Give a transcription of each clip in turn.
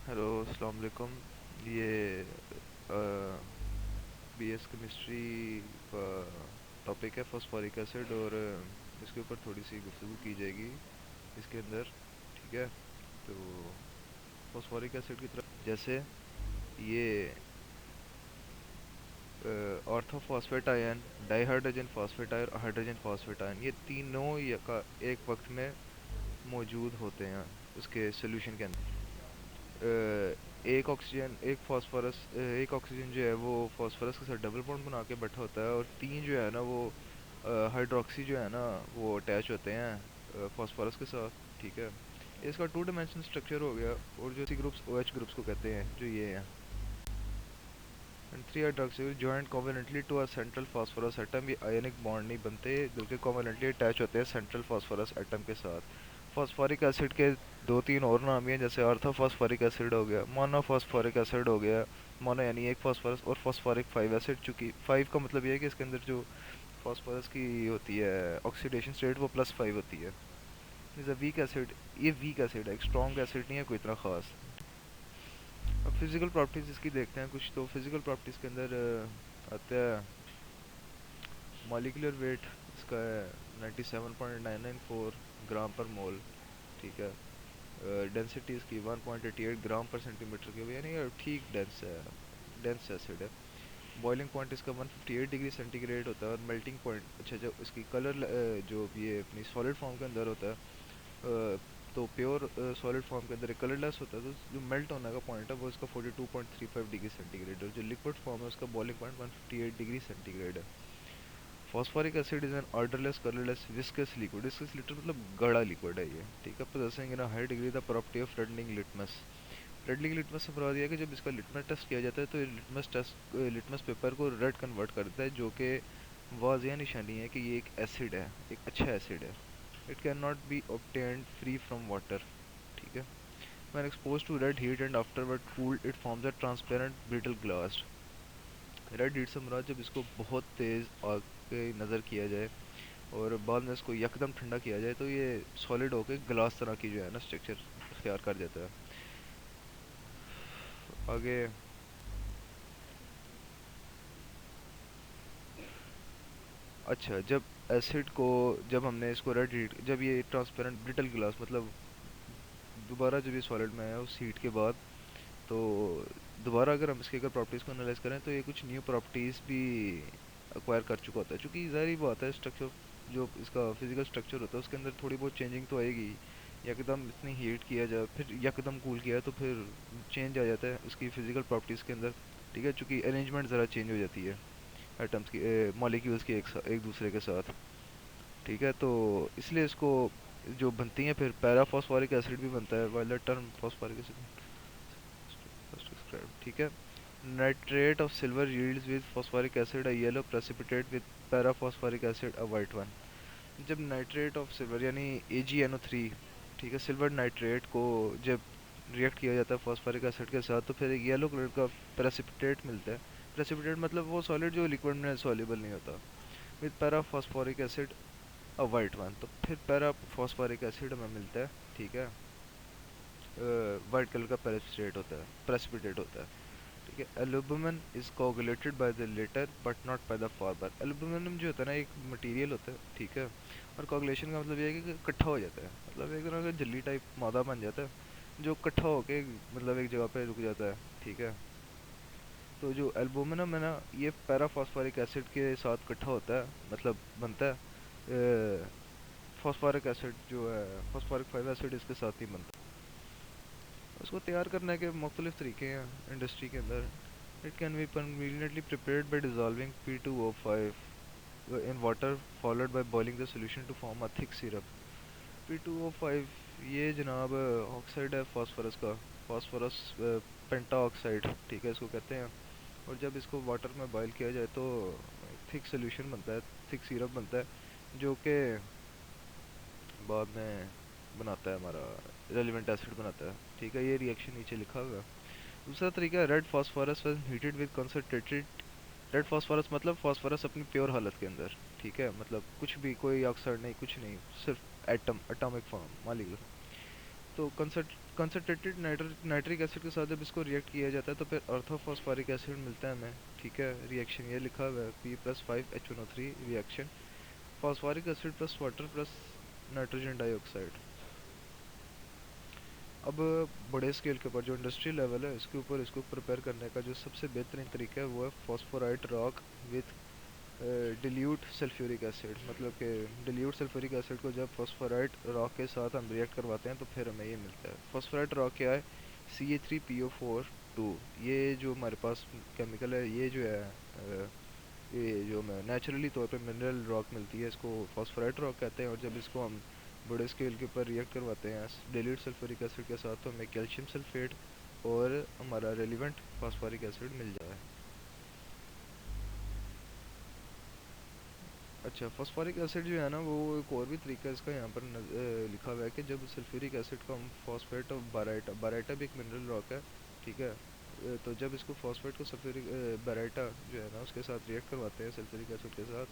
Hello, अस्सलाम वालेकुम। ये बीएस केमिस्ट्री का टॉपिक है फॉस्फोरिक एसिड, और इसके ऊपर थोड़ी सी गुफ्तगू की जाएगी इसके अंदर। ठीक है। तो फॉस्फोरिक एसिड की तरफ जैसे ये orthophosphate ion, dihydrogen phosphate ion और हाइड्रोजन फॉस्फेट आयन, ये तीनों का एक वक्त में मौजूद होते हैं उसके सोल्यूशन के अंदर। एक ऑक्सीजन, एक फास्फोरस, एक ऑक्सीजन जो है वो फास्फोरस के साथ डबल बॉन्ड बना के बैठा होता है, और तीन जो है ना वो हाइड्रोक्सी जो है ना वो अटैच होते हैं फास्फोरस के साथ। ठीक है। इसका टू डायमेंशनल स्ट्रक्चर हो गया। और जो C groups O H groups को कहते हैं जो ये हैं, and three hydroxy joint covalently to a central phosphorus atom. ये आयनिक बॉन्ड नहीं बनते बल्कि कोवेलेंटली अटैच होते हैं सेंट्रल फास्फोरस एटम के साथ। फास्फोरिक एसिड के दो तीन और नाम ही हैं, जैसे ऑर्थोफॉस्फोरिक एसिड हो गया, मोनोफॉस्फोरिक एसिड हो गया। मोनो यानी एक फास्फोरस, और फॉस्फोरिक फाइव एसिड, चूँकि फाइव का मतलब ये है कि इसके अंदर जो फास्फोरस की होती है ऑक्सीडेशन स्टेट वो +5 होती है। Is a weak acid. ये वीक एसिड है, एक स्ट्रॉन्ग एसिड नहीं है कोई इतना ख़ास। अब फिजिकल प्रॉपर्टीज़ इसकी देखते हैं कुछ। तो फिजिकल प्रॉपर्टीज़ के अंदर आता है मॉलिक्यूलर वेट इसका है 97.994 ग्राम पर मोल। ठीक है। डेंसिटी इसकी 1.88 ग्राम पर सेंटीमीटर क्यूब, यानी ये ठीक डेंस है, डेंस एसिड है। बॉइलिंग पॉइंट इसका 158 डिग्री सेंटीग्रेड होता है। और मेल्टिंग पॉइंट, अच्छा, जो इसकी कलर जो ये अपनी सॉलिड फॉर्म के अंदर होता है, तो प्योर सॉलिड फॉर्म के अंदर एक कलरलेस होता है, तो जो मेल्ट होने का पॉइंट है वो इसका 42.35 डिग्री सेंटीग्रेड है, और जो लिक्विड फॉर्म है उसका बॉइलिंग पॉइंट 158 डिग्री सेंटीग्रेड है। Phosphoric acid is an odourless colourless viscous liquid. Viscous liquid मतलब गड़ा लिक्विड है ये। ठीक है। Possessing in a high degree the property of reddening litmus. Reddening litmus से मुराद ये है कि जब इसका लिटमस टेस्ट किया जाता है तो ये लिटमस पेपर को रेड कन्वर्ट करता है, जो कि वाज़िया निशानी है कि ये एक एसिड है, एक अच्छा एसिड है। It can not be obtained free from water. ठीक है। When exposed to red heat and afterward cooled, it forms a transparent brittle glass. Red heat से मुराद जब इसको बहुत तेज़ आग पे नज़र किया जाए और बाद में इसको यकदम ठंडा किया जाए तो ये सॉलिड होके ग्लास तरह की जो है ना स्ट्रक्चर इख्तियार कर जाता है। आगे, अच्छा, जब एसिड को, जब हमने इसको रेड हीट, जब ये ट्रांसपेरेंट ब्रिटल ग्लास मतलब दोबारा जब ये सॉलिड में आया उस हीट के बाद, तो दोबारा अगर हम इसकी अगर प्रॉपर्टीज़ को एनालाइज करें तो ये कुछ न्यू प्रॉपर्टीज़ भी एक्वायर कर चुका होता है। चूँकि ज़ाहिर बात है स्ट्रक्चर, जो इसका फिजिकल स्ट्रक्चर होता है उसके अंदर थोड़ी बहुत चेंजिंग तो आएगी। यकदम इतनी हीट किया जाए फिर यकदम कूल किया तो फिर चेंज आ जाता है उसकी फिजिकल प्रॉपर्टीज़ के अंदर। ठीक है। चूँकि अरेंजमेंट ज़रा चेंज हो जाती है एटम्स की, मॉलिक्यूल्स की एक दूसरे के साथ। ठीक है। तो इसलिए इसको जो बनती हैं, फिर पैरा फॉस्फोरिक एसिड भी बनता है, while the term phosphoric acid first describe. ठीक है। Nitrate of silver yields with phosphoric acid a yellow precipitate with para phosphoric acid a white one. जब नाइट्रेट ऑफ सिल्वर यानी AgNO3, ठीक है, silver nitrate को जब रिएक्ट किया जाता है फॉस्फोरिक एसिड के साथ तो फिर एक येलो कलर का प्रेसिपिटेट मिलता है। प्रेसिपिटेट मतलब वो सॉलिड जो लिक्विड में सॉल्युबल नहीं होता। With para phosphoric acid a white one, तो फिर पैरा फॉस्फोरिक एसिड हमें मिलता है। ठीक है। वाइट कलर का प्रेसिपिटेट होता है। ठीक है। Albumin is coagulated by the latter but not by the former. Aluminium जो होता है ना एक मटेरियल होता है। ठीक है। और कोगुलेशन का मतलब ये है कि इकट्ठा हो जाता है, मतलब एक तरह का जल्ली टाइप मादा बन जाता है जो इकट्ठा होके मतलब एक जगह पे रुक जाता है। ठीक है। तो जो एल्बुमिनम है ना ये पैराफॉस्फोरिक एसिड के साथ इकट्ठा होता है, मतलब बनता है। फॉस्फोरिक एसिड जो है, फॉस्फोरिक 5 एसिड इसके साथ ही बनता है। उसको तैयार करने के मुख्तलिफ तरीके हैं इंडस्ट्री के अंदर। It can be conveniently prepared by dissolving P2O5 in water followed by boiling the solution to form a thick syrup. P2O5 ये जनाब ऑक्साइड है फास्फोरस का, फास्फोरस पेंटा ऑक्साइड। ठीक है, इसको कहते हैं। और जब इसको वाटर में बॉईल किया जाए तो थिक सोल्यूशन बनता है, थिक सिरप बनता है, जो कि बाद में बनाता है हमारा रेलिवेंट एसिड बनाता है। ठीक है। ये रिएक्शन नीचे लिखा हुआ है। दूसरा तरीका है red phosphorus when heated with concentrated. Red phosphorus मतलब फास्फोरस अपनी प्योर हालत के अंदर। ठीक है। मतलब कुछ भी, कोई ऑक्साइड नहीं, कुछ नहीं, सिर्फ एटम, एटॉमिक फॉर्म, मॉलिक्यूल। तो कंसनट्रेटेड नाइट्रिक एसिड के साथ जब इसको रिएक्ट किया जाता है तो फिर अर्थोफॉस्फोरिक एसिड मिलता है हमें। ठीक है, रिएक्शन ये लिखा हुआ है P+5HNO3 reaction, phosphoric acid plus water plus nitrogen dioxide. अब बड़े स्केल के ऊपर जो इंडस्ट्री लेवल है इसके ऊपर इसको प्रिपेयर करने का जो सबसे बेहतरीन तरीका है वो है phosphorite rock with dilute sulphuric acid. मतलब कि डिल्यूट सल्फ्यूरिक एसिड को जब फॉस्फोराइट रॉक के साथ हम रिएक्ट करवाते हैं तो फिर हमें ये मिलता है। फॉस्फोराइट रॉक क्या है? CH3PO4 ये जो हमारे पास केमिकल है, ये जो है ये जो हमें नेचुरली तौर पे मिनरल रॉक मिलती है इसको फॉस्फोराइट रॉक कहते हैं। और जब इसको हम बड़े स्केल के ऊपर रिएक्ट करवाते हैं डिल्यूट सल्फ्यूरिक एसिड के साथ तो हमें कैल्शियम सल्फेट और हमारा रेलिवेंट फॉस्फोरिक एसिड मिल जाता है। अच्छा, फॉस्फोरिक एसिड जो है ना वो एक और भी तरीका है इसका यहाँ पर लिखा हुआ है कि जब सल्फ्यूरिक एसिड को हम फॉस्फेट ऑफ बाराइटा, बाराइटा भी एक मिनरल रॉक है, ठीक है, तो जब इसको फॉस्फेट को सल्फ्यूरिक बाराइटा जो है ना उसके साथ रिएक्ट करवाते हैं सल्फ्यूरिक एसिड के साथ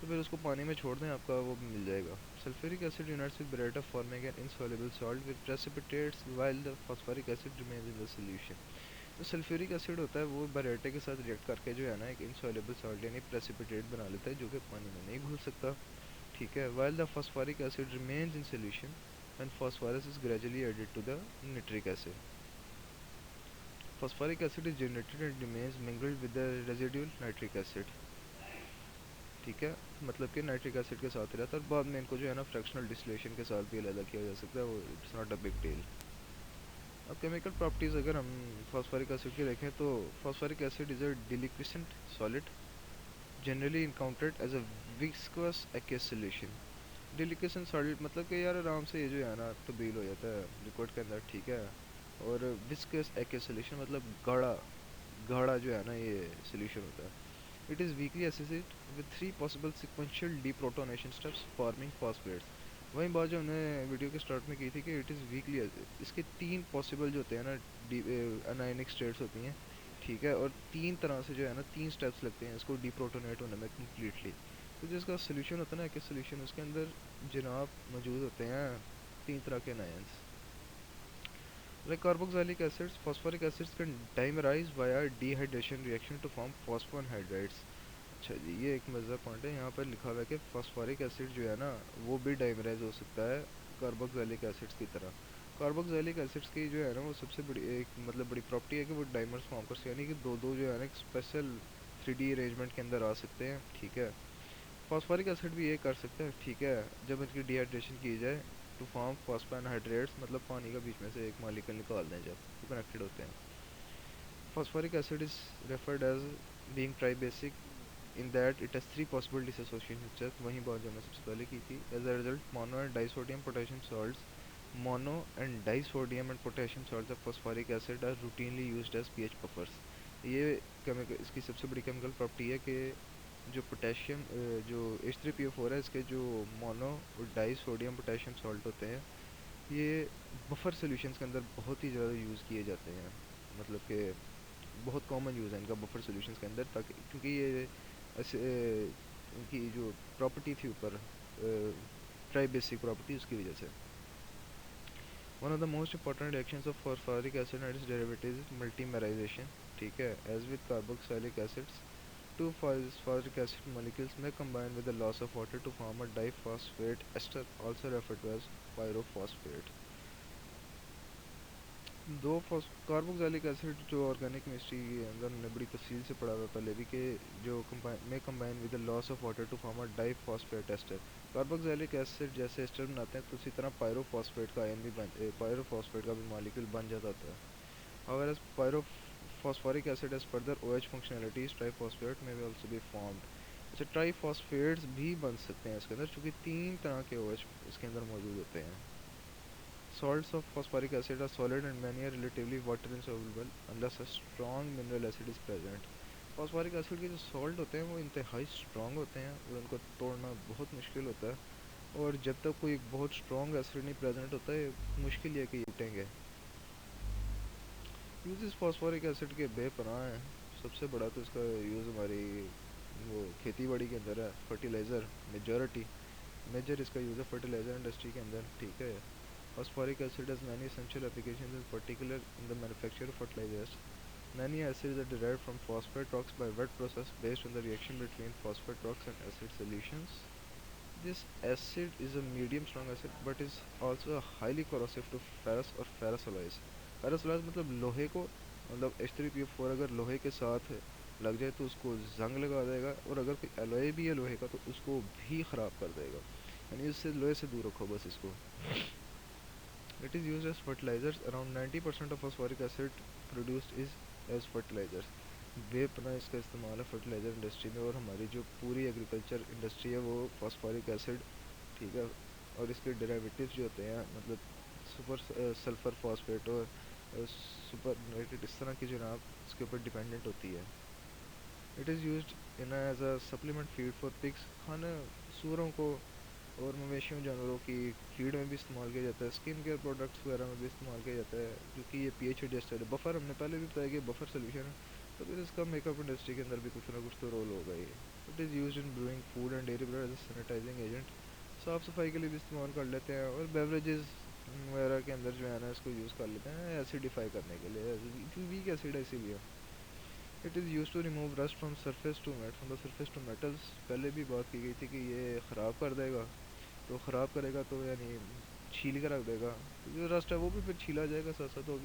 तो फिर उसको पानी में छोड़ दें आपका वो मिल जाएगा। Sulphuric acid unites with baryta forming an insoluble salt with precipitates while the phosphoric acid remains in the solution. जो सल्फ्यूरिक एसिड होता है वो बारेटा के साथ रिएक्ट करके जो है ना एक इनसॉल्युबल सॉल्ट यानी प्रेसिपिटेट बना लेता है जो कि पानी में नहीं घुल सकता। ठीक है, while the phosphoric acid remains in solution when phosphorus is gradually added to the nitric acid. Phosphoric acid is generated and remains mingled with the residual nitric acid. ठीक है, मतलब कि नाइट्रिक एसिड के साथ रहता है और बाद में इनको जो है ना फ्रैक्शनल डिस्टिलेशन के साथ भी अलग किया जा सकता है, वो it's not a big deal. अब केमिकल प्रॉपर्टीज़ अगर हम फॉस्फोरिक एसिड की देखें तो phosphoric acid is a deliquescent solid generally encountered as a viscous aqueous solution. Deliquescent solid मतलब कि यार आराम से ये जो है ना तब्दील हो जाता है लिक्विड के अंदर, ठीक है। और विस्कस एक्वस सॉल्यूशन मतलब गाढ़ा, गाढ़ा जो है ना ये सॉल्यूशन होता है। It is weekly acid with 3 possible sequential deprotonation steps forming phosphates. वही बात जो हमने वीडियो के स्टार्ट में की थी कि इट इज़ वीकली, इसके 3 पॉसिबल जो होते हैं ना अनायनिक स्टेट्स होती हैं, ठीक है, और 3 तरह से जो है ना 3 स्टेप्स लगते हैं इसको डीप्रोटोनेट होने में कम्प्लीटली। तो जो इसका सोल्यूशन होता है ना कि सोल्यूशन उसके अंदर जनाब मौजूद होते हैं 3 तरह के anions like carboxylic acids, phosphoric acids can dimerize via dehydration reaction to form phosphoanhydrides। अच्छा जी, ये एक मज़ेदार पॉइंट है, यहाँ पर लिखा हुआ है कि फॉस्फोरिक एसिड जो है ना वो भी डाइमराइज हो सकता है कार्बोक्सिलिक एसिड्स की तरह। कार्बोक्सिलिक एसिड्स की जो है ना वो सबसे बड़ी एक मतलब बड़ी प्रॉपर्टी है कि वो डाइमर्स फॉर्म कर सकते हैं, यानी कि दो दो जो है ना एक स्पेशल 3D अरेंजमेंट के अंदर आ सकते हैं। ठीक है, फॉस्फोरिक एसिड भी ये कर सकता है, ठीक है, जब इनकी डिहाइड्रेशन की जाए टू फॉर्म फॉस्फोएनहाइड्रेट्स, मतलब पानी का बीच में से एक मॉलिक्यूल निकाल दें जब वो कनेक्टेड होते हैं। Phosphoric acid is referred as being tribasic in that it has 3 possible dissociation steps. वही बात जो मैं सबसे पहले की थी। As a result mono and disodium potassium salts, mono and disodium and potassium salts of phosphoric acid are routinely used as pH buffers. ये chemical इसकी सबसे बड़ी केमिकल प्रॉपर्टी है कि जो पोटेशियम जो H3PO4 है इसके जो मोनो और डाई सोडियम पोटेशियम सॉल्ट होते हैं ये बफर सॉल्यूशंस के अंदर बहुत ही ज़्यादा यूज़ किए जाते हैं। मतलब कि बहुत कॉमन यूज़ है इनका बफर सॉल्यूशंस के अंदर, ताकि क्योंकि ये ऐसे इनकी जो प्रॉपर्टी थी ऊपर ट्राई बेसिक प्रॉपर्टी उसकी वजह से। One of the most important reactions of phosphoric acid and its derivatives is multimerization. ठीक है, as with carboxylic acids two phosphoric acid molecules may combine with the loss of water to form a diphosphate ester, also referred to as pyrophosphate। दो carboxylic acid जो organic chemistry के अंदर हमने बड़ी तफसील से पढ़ा हुआ पहले भी कि जो में combine with the loss of water to form a diphosphate ester. Carboxylic acid जैसे एस्टर बनाते हैं तो उसी तरह पायरोफॉस्फेट का आयन भी पायरोफॉस्फेट का भी मॉलिक्यूल बन जाता होता है। However, as pyrophosphoric acid has further OH functionalities, triphosphate may be also be formed। अच्छा, ट्राइफॉस्फेट्स भी बन सकते हैं इसके अंदर क्योंकि 3 तरह के OH इसके अंदर मौजूद होते हैं। Salts of phosphoric acid are solid and many are relatively water insoluble unless a strong mineral acid is present। Phosphoric acid के जो सॉल्ट होते हैं वो इंतहाई स्ट्रॉन्ग होते हैं और उनको तोड़ना बहुत मुश्किल होता है, और जब तक कोई एक बहुत स्ट्रॉन्ग एसिड नहीं प्रेजेंट होता है मुश्किल है कि ये टूटेंगे। यूजेस फॉस्फोरिक एसिड के बेपनाह हैं। सबसे बड़ा तो इसका यूज़ हमारी वो खेती बाड़ी के अंदर है, फर्टिलाइज़र मेजॉरिटी मेजर इसका यूज़ है फर्टिलाइज़र इंडस्ट्री के अंदर। ठीक है, Phosphoric acid has many essential applications, in particular in the manufacture of fertilizers. Many acids are derived from phosphate rocks by wet process based on the reaction between phosphate rocks and acid solutions. This acid is a medium strong acid but is also highly corrosive to ferrous or ferrous alloys. ferrous alloys मतलब लोहे को, मतलब H3PO4 अगर लोहे के साथ लग जाए तो उसको जंग लगा देगा, और अगर कोई एलॉय भी है लोहे का तो उसको भी ख़राब कर देगा, यानी उससे लोहे से दूर रखो बस इसको. It is used as fertilizers. Around 90% of phosphoric acid produced is as fertilizers. बेपना इसका इस्तेमाल है फर्टिलाइज़र इंडस्ट्री में, और हमारी जो पूरी एग्रीकल्चर इंडस्ट्री है वो फॉस्फोरिक एसिड, ठीक है, और इसके डेरिवेटिव्स जो होते हैं, मतलब सुपर सल्फर फॉस्फेट और सुपर नाइट्रेट, इस तरह की जनाब इसके ऊपर डिपेंडेंट होती है. It is used in as a supplement feed for pigs, खाना सूअरों को और मवेशियों जानवरों की फीड में भी इस्तेमाल किया जाता है. स्किन केयर प्रोडक्ट्स वगैरह में भी इस्तेमाल किया जाता है, क्योंकि ये पीएच एडजस्टेड है. बफर हमने पहले भी बताया कि बफर सोल्यूशन है, तो फिर इसका मेकअप इंडस्ट्री के अंदर भी कुछ ना कुछ तो रोल होगा ही. It is used in brewing food and dairy product as sanitizing agent, साफ़ सफाई के लिए भी इस्तेमाल कर लेते हैं, और बेवरेजेस वगैरह के अंदर जो है ना इसको यूज़ कर लेते हैं एसिडिफाई करने के लिए. वीक एसिड है इसीलिए. It is use to remove rust from the surface to metals. पहले भी बात की गई थी कि ये ख़राब कर देगा, तो ख़राब करेगा तो यानी छील के रख देगा, तो जो रस्ट है वो भी फिर छीला जाएगा साथ साथ, होगी